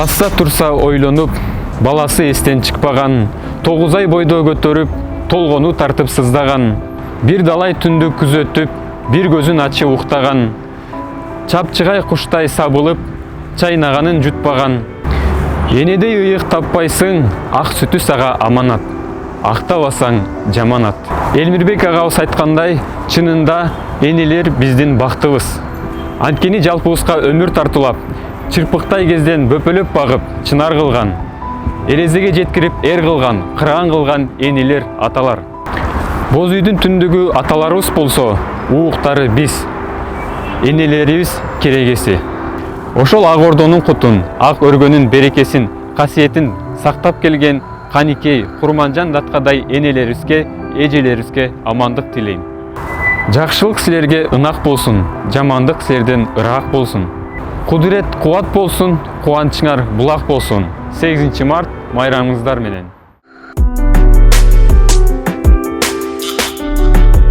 басса турса ойлонуп, баласы эстен чыкпаган, 9 ай бойдо көтөрүп, толгону тартып сыздаган, бир далай түндү күзөтүп, бир көзүн ачып уктаган, чапчыгай куштай сабылып, чайнаганын жутпаган. Энедей ыйык таппайсың, ак сүтү сага аманат, актабасаң жаманат. Элмирбек агабыз айткандай, чынында энелер биздин бактыбыз. Анткени жалпыбызга өмүр тартуулап, чырпыктай кезден бөпөлөп багып, чынар кылган, эрезеге жеткирип эр кылган, кырган кылган энелер, аталар. Боз үйдүн түндүгү аталарыбыз болсо, ууктары биз, энелерибиз керегеси. Ошол ак ордонун кутун, ак өргөнүн берекесин, касиетин сактап келген Каникей, Курманжан Даткадай энелерибизге, эжелерибизге амандык тилейм. Жакшылык силерге ынак болсун, жамандык силерден ыраак болсун. Кудурет кубат болсун, кубанычыңар булак болсун. 8 март майрамыңыздар менен.